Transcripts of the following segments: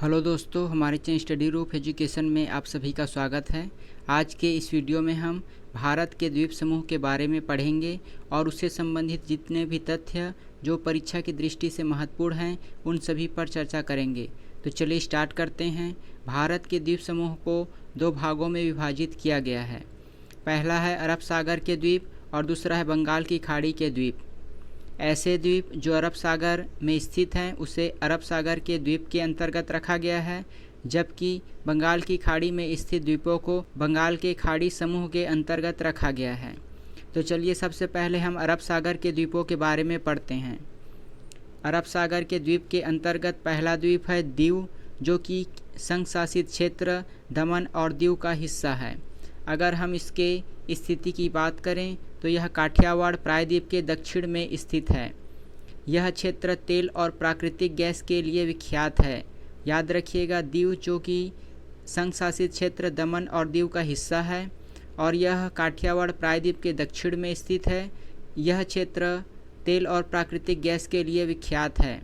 Hello दोस्तों, हमारे channel study रूप एजुकेशन में आप सभी का स्वागत है। आज के इस वीडियो में हम भारत के द्वीप समूह के बारे में पढ़ेंगे और उससे संबंधित जितने भी तथ्य जो परीक्षा की दृष्टि से महत्वपूर्ण हैं उन सभी पर चर्चा करेंगे। तो चलिए स्टार्ट करते हैं। भारत के द्वीप समूह को दो भागों में विभाजित किया गया है। पहला है अरब सागर के द्वीप और दूसरा है बंगाल की खाड़ी के द्वीप। ऐसे द्वीप जो अरब सागर में स्थित हैं उसे अरब सागर के द्वीप के अंतर्गत रखा गया है, जबकि बंगाल की खाड़ी में स्थित द्वीपों को बंगाल के खाड़ी समूह के अंतर्गत रखा गया है। तो चलिए सबसे पहले हम अरब सागर के द्वीपों के बारे में पढ़ते हैं। अरब सागर के द्वीप के अंतर्गत पहला द्वीप है दीव, जो कि संघ शासित क्षेत्र दमन और दीव का हिस्सा है। अगर हम इसके स्थिति की बात करें तो यह काठियावाड़ प्रायद्वीप के दक्षिण में स्थित है। यह क्षेत्र तेल और प्राकृतिक गैस के लिए विख्यात है। याद रखिएगा, दीव जो कि संघ शासित क्षेत्र दमन और दीव का हिस्सा है और यह काठियावाड़ प्रायद्वीप के दक्षिण में स्थित है। यह क्षेत्र तेल और प्राकृतिक गैस के लिए विख्यात है।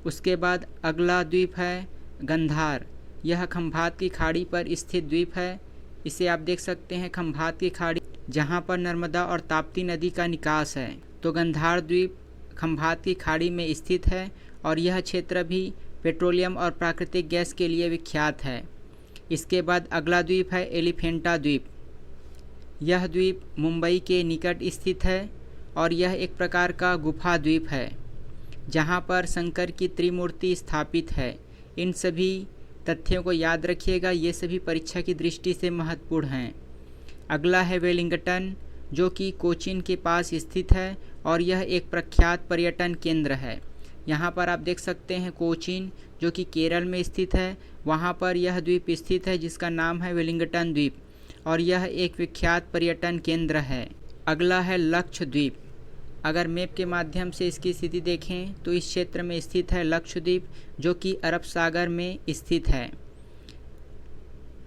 उसके बाद अगला द्वीप है गंधार। यह खंभात की खाड़ी पर स्थित द्वीप है। इसे आप देख सकते हैं, खंभात की खाड़ी जहां पर नर्मदा और ताप्ती नदी का निकास है। तो गंधार द्वीप खंभात की खाड़ी में स्थित है और यह क्षेत्र भी पेट्रोलियम और प्राकृतिक गैस के लिए विख्यात है। इसके बाद अगला द्वीप है एलिफेंटा द्वीप। यह द्वीप मुंबई के निकट स्थित है और यह एक प्रकार का गुफा द्वीप है जहां पर शंकर की त्रिमूर्ति स्थापित है। इन सभी तथ्यों को याद रखिएगा, ये सभी परीक्षा की दृष्टि से महत्वपूर्ण हैं। अगला है वेलिंगटन, जो कि कोचीन के पास स्थित है और यह एक प्रख्यात पर्यटन केंद्र है। यहाँ पर आप देख सकते हैं कोचीन जो कि केरल में स्थित है, वहाँ पर यह द्वीप स्थित है जिसका नाम है वेलिंगटन द्वीप और यह एक विख्यात पर्यटन केंद्र है। अगला है लक्षद्वीप। अगर मैप के माध्यम से इसकी स्थिति देखें तो इस क्षेत्र में स्थित है लक्षद्वीप, जो कि अरब सागर में स्थित है।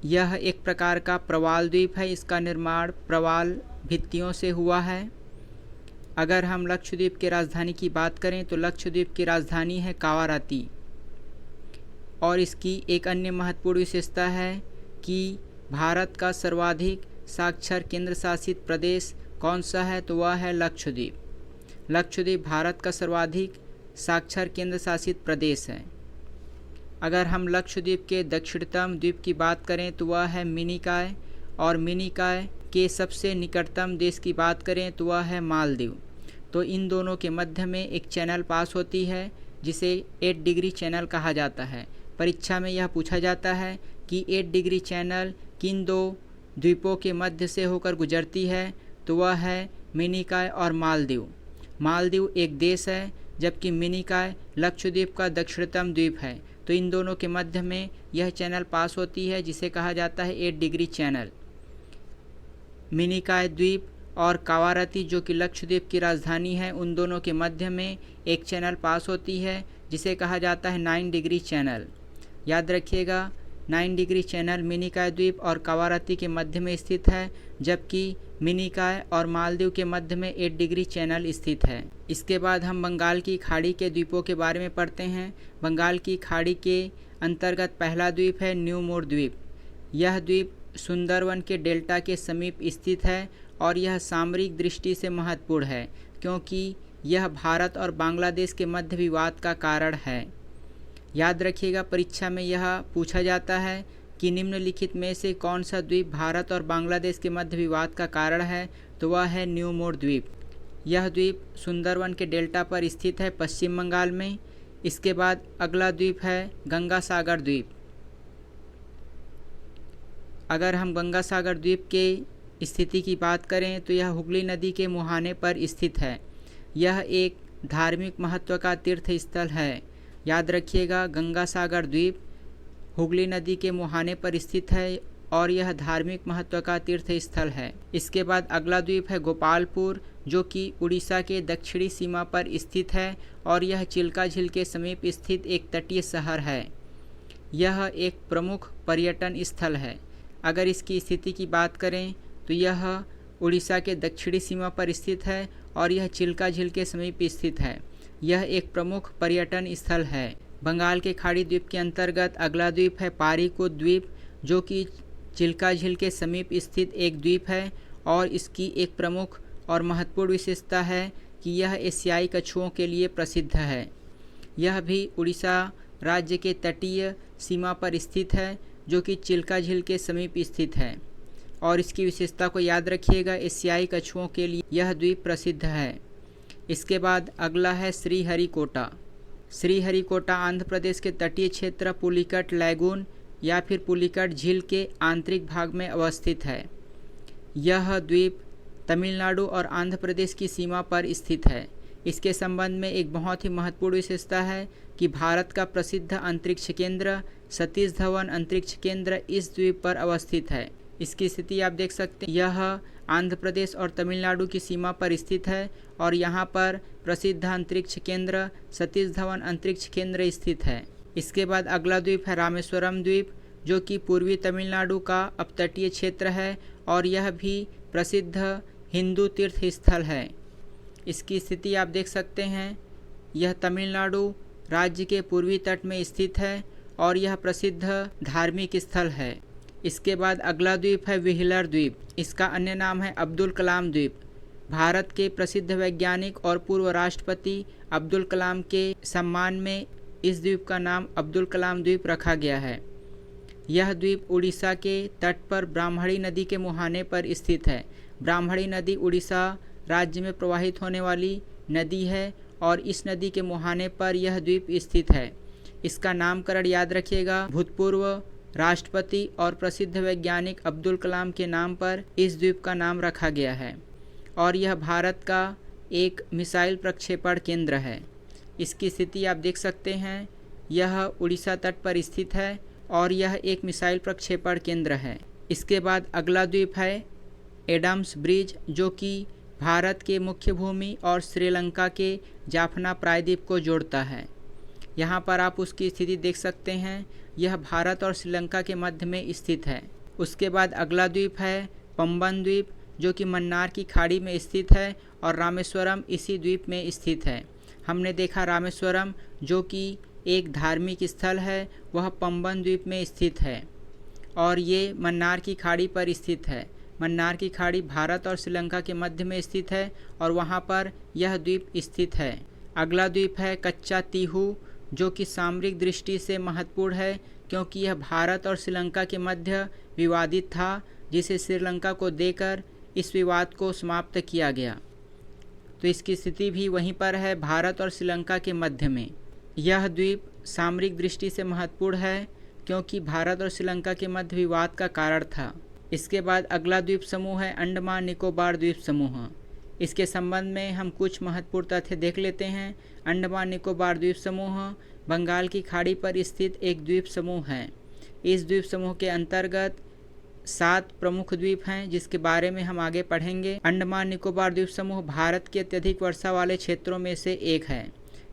यह एक प्रकार का प्रवाल द्वीप है। इसका निर्माण प्रवाल भित्तियों से हुआ है। अगर हम लक्षद्वीप की राजधानी की बात करें तो लक्षद्वीप की राजधानी है कावाराती और इसकी एक अन्य महत्वपूर्ण विशेषता है कि भारत का सर्वाधिक साक्षर केंद्र शासित प्रदेश कौन सा है, तो वह है लक्षद्वीप। लक्षद्वीप भारत का सर्वाधिक साक्षर केंद्र शासित प्रदेश है। अगर हम लक्षद्वीप के दक्षिणतम द्वीप की बात करें तो वह है मिनिकॉय और मिनिकॉय के सबसे निकटतम देश की बात करें तो वह है मालदीव। तो इन दोनों के मध्य में एक चैनल पास होती है जिसे 8 डिग्री चैनल कहा जाता है। परीक्षा में यह पूछा जाता है कि 8 डिग्री चैनल किन दो द्वीपों के मध्य से होकर गुजरती है, तो वह है मिनिकॉय और मालदीव। मालदीव एक देश है जबकि मिनिकॉय लक्षद्वीप का दक्षिणतम द्वीप है। तो इन दोनों के मध्य में यह चैनल पास होती है जिसे कहा जाता है 8 डिग्री चैनल। मिनिकॉय द्वीप और कावाराती जो कि लक्षद्वीप की राजधानी है, उन दोनों के मध्य में एक चैनल पास होती है जिसे कहा जाता है 9 डिग्री चैनल। याद रखिएगा, 9 डिग्री चैनल मिनिकॉय द्वीप और कावाराती के मध्य में स्थित है, जबकि मिनिकॉय और मालदीव के मध्य में 8 डिग्री चैनल स्थित है। इसके बाद हम बंगाल की खाड़ी के द्वीपों के बारे में पढ़ते हैं। बंगाल की खाड़ी के अंतर्गत पहला द्वीप है न्यू मोर द्वीप। यह द्वीप सुंदरवन के डेल्टा के समीप स्थित है और यह सामरिक दृष्टि से महत्वपूर्ण है क्योंकि यह भारत और बांग्लादेश के मध्य विवाद का कारण है। याद रखिएगा, परीक्षा में यह पूछा जाता है कि निम्नलिखित में से कौन सा द्वीप भारत और बांग्लादेश के मध्य विवाद का कारण है, तो वह है न्यू मोर द्वीप। यह द्वीप सुंदरवन के डेल्टा पर स्थित है पश्चिम बंगाल में। इसके बाद अगला द्वीप है गंगा सागर द्वीप। अगर हम गंगा सागर द्वीप के स्थिति की बात करें तो यह हुगली नदी के मुहाने पर स्थित है। यह एक धार्मिक महत्व का तीर्थ स्थल है। याद रखिएगा, गंगा सागर द्वीप हुगली नदी के मुहाने पर स्थित है और यह धार्मिक महत्व का तीर्थ स्थल है। इसके बाद अगला द्वीप है गोपालपुर, जो कि उड़ीसा के दक्षिणी सीमा पर स्थित है और यह चिल्का झील के समीप स्थित एक तटीय शहर है। यह एक प्रमुख पर्यटन स्थल है। अगर इसकी स्थिति की बात करें तो यह उड़ीसा के दक्षिणी सीमा पर स्थित है और यह चिल्का झील के समीप स्थित है। यह एक प्रमुख पर्यटन स्थल है। बंगाल के खाड़ी द्वीप के अंतर्गत अगला द्वीप है पारीकुद द्वीप, जो कि चिल्का झील के समीप स्थित एक द्वीप है और इसकी एक प्रमुख और महत्वपूर्ण विशेषता है कि यह एशियाई कछुओं के लिए प्रसिद्ध है। यह भी उड़ीसा राज्य के तटीय सीमा पर स्थित है, जो कि चिल्का झील के समीप स्थित है और इसकी विशेषता को याद रखिएगा, एशियाई कछुओं के लिए यह द्वीप प्रसिद्ध है। इसके बाद अगला है श्रीहरिकोटा। श्रीहरिकोटा आंध्र प्रदेश के तटीय क्षेत्र पुलिकट लैगून या फिर पुलिकट झील के आंतरिक भाग में अवस्थित है। यह द्वीप तमिलनाडु और आंध्र प्रदेश की सीमा पर स्थित है। इसके संबंध में एक बहुत ही महत्वपूर्ण विशेषता है कि भारत का प्रसिद्ध अंतरिक्ष केंद्र सतीश धवन अंतरिक्ष केंद्र इस द्वीप पर अवस्थित है। इसकी स्थिति आप देख सकते हैं, यह आंध्र प्रदेश और तमिलनाडु की सीमा पर स्थित है और यहाँ पर प्रसिद्ध अंतरिक्ष केंद्र सतीश धवन अंतरिक्ष केंद्र स्थित है। इसके बाद अगला द्वीप है रामेश्वरम द्वीप, जो कि पूर्वी तमिलनाडु का अपतटीय क्षेत्र है और यह भी प्रसिद्ध हिंदू तीर्थ स्थल है। इसकी स्थिति आप देख सकते हैं, यह तमिलनाडु राज्य के पूर्वी तट में स्थित है और यह प्रसिद्ध धार्मिक स्थल है। इसके बाद अगला द्वीप है व्हीलर द्वीप। इसका अन्य नाम है अब्दुल कलाम द्वीप। भारत के प्रसिद्ध वैज्ञानिक और पूर्व राष्ट्रपति अब्दुल कलाम के सम्मान में इस द्वीप का नाम अब्दुल कलाम द्वीप रखा गया है। यह द्वीप उड़ीसा के तट पर ब्राह्मणी नदी के मुहाने पर स्थित है। ब्राह्मणी नदी उड़ीसा राज्य में प्रवाहित होने वाली नदी है और इस नदी के मुहाने पर यह द्वीप स्थित है। इसका नामकरण याद रखिएगा, भूतपूर्व राष्ट्रपति और प्रसिद्ध वैज्ञानिक अब्दुल कलाम के नाम पर इस द्वीप का नाम रखा गया है और यह भारत का एक मिसाइल प्रक्षेपण केंद्र है। इसकी स्थिति आप देख सकते हैं, यह उड़ीसा तट पर स्थित है और यह एक मिसाइल प्रक्षेपण केंद्र है। इसके बाद अगला द्वीप है एडम्स ब्रिज, जो कि भारत के मुख्य भूमि और श्रीलंका के जाफना प्रायद्वीप को जोड़ता है। यहाँ पर आप उसकी स्थिति देख सकते हैं, यह भारत और श्रीलंका के मध्य में स्थित है। उसके बाद अगला द्वीप है पंबन द्वीप, जो कि मन्नार की खाड़ी में स्थित है और रामेश्वरम इसी द्वीप में स्थित है। हमने देखा रामेश्वरम जो कि एक धार्मिक स्थल है, वह पंबन द्वीप में स्थित है और ये मन्नार की खाड़ी पर स्थित है। मन्नार की खाड़ी भारत और श्रीलंका के मध्य में स्थित है और वहाँ पर यह द्वीप स्थित है। अगला द्वीप है कच्चा तीहू, जो कि सामरिक दृष्टि से महत्वपूर्ण है क्योंकि यह भारत और श्रीलंका के मध्य विवादित था, जिसे श्रीलंका को देकर इस विवाद को समाप्त किया गया। तो इसकी स्थिति भी वहीं पर है, भारत और श्रीलंका के मध्य में। यह द्वीप सामरिक दृष्टि से महत्वपूर्ण है क्योंकि भारत और श्रीलंका के मध्य विवाद का कारण था। इसके बाद अगला द्वीप समूह है अंडमान निकोबार द्वीप समूह। इसके संबंध में हम कुछ महत्वपूर्ण तथ्य देख लेते हैं। अंडमान निकोबार द्वीप समूह बंगाल की खाड़ी पर स्थित एक द्वीप समूह है। इस द्वीप समूह के अंतर्गत 7 प्रमुख द्वीप हैं, जिसके बारे में हम आगे पढ़ेंगे। अंडमान निकोबार द्वीप समूह भारत के अत्यधिक वर्षा वाले क्षेत्रों में से एक है।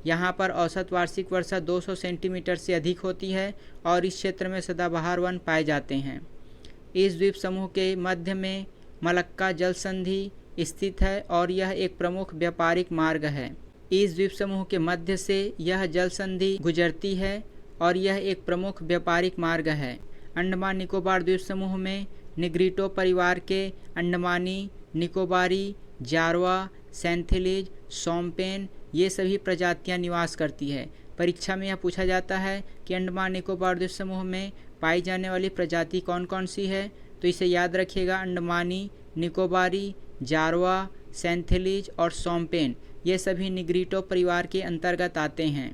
यहाँ पर औसत वार्षिक वर्षा 200 सेंटीमीटर से अधिक होती है और इस क्षेत्र में सदाबहार वन पाए जाते हैं। इस द्वीप समूह के मध्य में मलक्का जल संधि स्थित है और यह एक प्रमुख व्यापारिक मार्ग है। इस द्वीप समूह के मध्य से यह जल संधि गुजरती है और यह एक प्रमुख व्यापारिक मार्ग है। अंडमान निकोबार द्वीप समूह में निग्रिटो परिवार के अंडमानी, निकोबारी, जारवा, सेंथिलीज, सोम्पेन ये सभी प्रजातियां निवास करती है। परीक्षा में यह पूछा जाता है कि अंडमान निकोबार द्वीप समूह में पाई जाने वाली प्रजाति कौन कौन सी है, तो इसे याद रखिएगा, अंडमानी, निकोबारी, जारवा, सेंथिलीज और सोम्पेन ये सभी निग्रिटो परिवार के अंतर्गत आते हैं।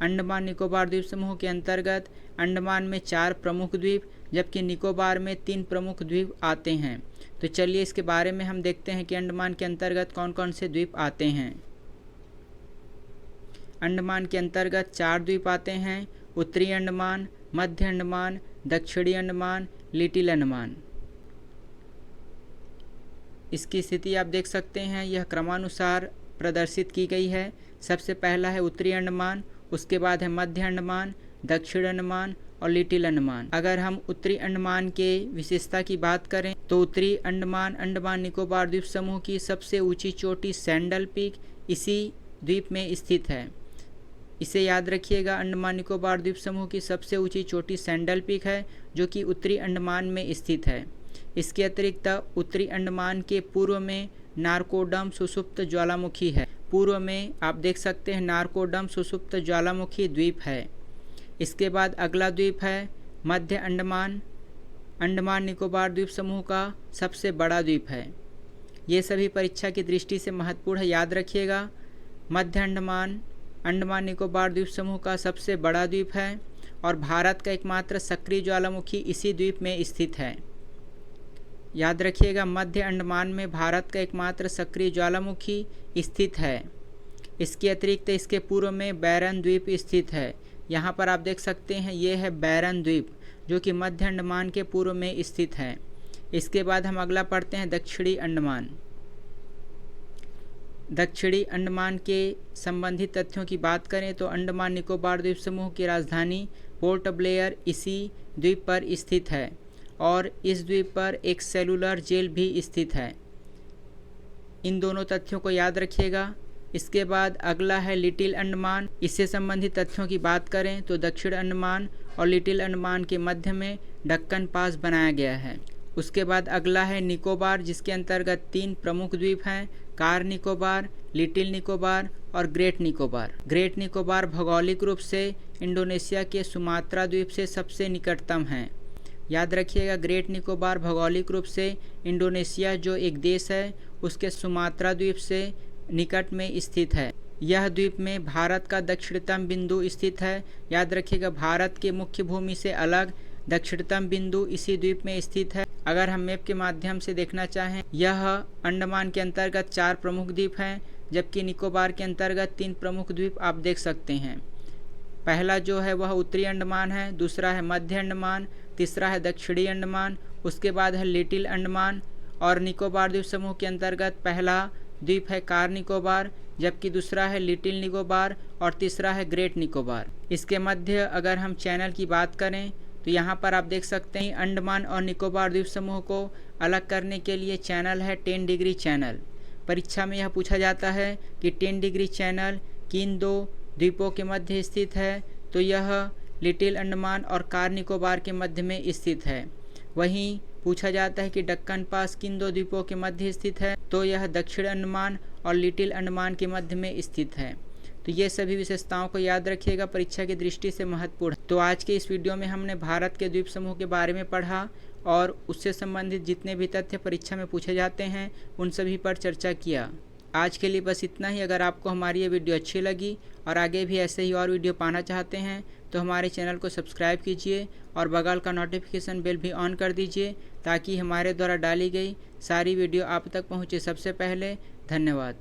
अंडमान निकोबार द्वीप समूह के अंतर्गत अंडमान में 4 प्रमुख द्वीप जबकि निकोबार में 3 प्रमुख द्वीप आते हैं। तो चलिए इसके बारे में हम देखते हैं कि अंडमान के अंतर्गत कौन कौन से द्वीप आते हैं। अंडमान के अंतर्गत 4 द्वीप आते हैं, उत्तरी अंडमान, मध्य अंडमान, दक्षिणी अंडमान, लिटिल अंडमान। इसकी स्थिति आप देख सकते हैं, यह क्रमानुसार प्रदर्शित की गई है। सबसे पहला है उत्तरी अंडमान, उसके बाद है मध्य अंडमान, दक्षिण अंडमान और लिटिल अंडमान। अगर हम उत्तरी अंडमान के विशेषता की बात करें तो उत्तरी अंडमान अंडमान निकोबार द्वीप समूह की सबसे ऊंची चोटी सैंडल पीक इसी द्वीप में स्थित है। इसे याद रखिएगा। अंडमान निकोबार द्वीप समूह की सबसे ऊंची चोटी सैंडल पीक है जो कि उत्तरी अंडमान में स्थित है। इसके अतिरिक्त उत्तरी अंडमान के पूर्व में नारकोडम सुषुप्त ज्वालामुखी है। पूर्व में आप देख सकते हैं नारकोडम सुषुप्त ज्वालामुखी द्वीप है। इसके बाद अगला द्वीप है मध्य अंडमान। अंडमान निकोबार द्वीप समूह का सबसे बड़ा द्वीप है। ये सभी परीक्षा की दृष्टि से महत्वपूर्ण है, याद रखिएगा। मध्य अंडमान अंडमान निकोबार द्वीप समूह का सबसे बड़ा द्वीप है और भारत का एकमात्र सक्रिय ज्वालामुखी इसी द्वीप में स्थित है। याद रखिएगा, मध्य अंडमान में भारत का एकमात्र सक्रिय ज्वालामुखी स्थित है। इसके अतिरिक्त इसके पूर्व में बैरन द्वीप स्थित है। यहाँ पर आप देख सकते हैं ये है बैरन द्वीप जो कि मध्य अंडमान के पूर्व में स्थित है। इसके बाद हम अगला पढ़ते हैं दक्षिणी अंडमान। दक्षिणी अंडमान के संबंधित तथ्यों की बात करें तो अंडमान निकोबार द्वीप समूह की राजधानी पोर्ट ब्लेयर इसी द्वीप पर स्थित है और इस द्वीप पर एक सेलुलर जेल भी स्थित है। इन दोनों तथ्यों को याद रखिएगा। इसके बाद अगला है लिटिल अंडमान। इससे संबंधित तथ्यों की बात करें तो दक्षिण अंडमान और लिटिल अंडमान के मध्य में दक्कन पास बनाया गया है। उसके बाद अगला है निकोबार, जिसके अंतर्गत 3 प्रमुख द्वीप हैं, कार निकोबार, लिटिल निकोबार और ग्रेट निकोबार। ग्रेट निकोबार भौगोलिक रूप से इंडोनेशिया के सुमात्रा द्वीप से सबसे निकटतम है। याद रखिएगा, ग्रेट निकोबार भौगोलिक रूप से इंडोनेशिया जो एक देश है उसके सुमात्रा द्वीप से निकट में स्थित है। यह द्वीप में भारत का दक्षिणतम बिंदु स्थित है। याद रखिएगा, भारत के मुख्य भूमि से अलग दक्षिणतम बिंदु इसी द्वीप में स्थित है। अगर हम मैप के माध्यम से देखना चाहें, यह अंडमान के अंतर्गत 4 प्रमुख द्वीप हैं जबकि निकोबार के अंतर्गत 3 प्रमुख द्वीप आप देख सकते हैं। पहला जो है वह उत्तरी अंडमान है, दूसरा है मध्य अंडमान, तीसरा है दक्षिणी अंडमान, उसके बाद है लिटिल अंडमान। और निकोबार द्वीप समूह के अंतर्गत पहला द्वीप है कार निकोबार, जबकि दूसरा है लिटिल निकोबार और तीसरा है ग्रेट निकोबार। इसके मध्य अगर हम चैनल की बात करें तो यहाँ पर आप देख सकते हैं अंडमान और निकोबार द्वीप समूह को अलग करने के लिए चैनल है 10 डिग्री चैनल। परीक्षा में यह पूछा जाता है कि 10 डिग्री चैनल किन 2 द्वीपों के मध्य स्थित है, तो यह लिटिल अंडमान और कार निकोबार के मध्य में स्थित है। वहीं पूछा जाता है कि दक्कन पास किन 2 द्वीपों के मध्य स्थित है, तो यह दक्षिण अंडमान और लिटिल अंडमान के मध्य में स्थित है। तो ये सभी विशेषताओं को याद रखिएगा, परीक्षा की दृष्टि से महत्वपूर्ण। तो आज के इस वीडियो में हमने भारत के द्वीप समूह के बारे में पढ़ा और उससे संबंधित जितने भी तथ्य परीक्षा में पूछे जाते हैं उन सभी पर चर्चा किया। आज के लिए बस इतना ही। अगर आपको हमारी ये वीडियो अच्छी लगी और आगे भी ऐसे ही और वीडियो पाना चाहते हैं तो हमारे चैनल को सब्सक्राइब कीजिए और बगल का नोटिफिकेशन बेल भी ऑन कर दीजिए ताकि हमारे द्वारा डाली गई सारी वीडियो आप तक पहुँचे सबसे पहले। धन्यवाद।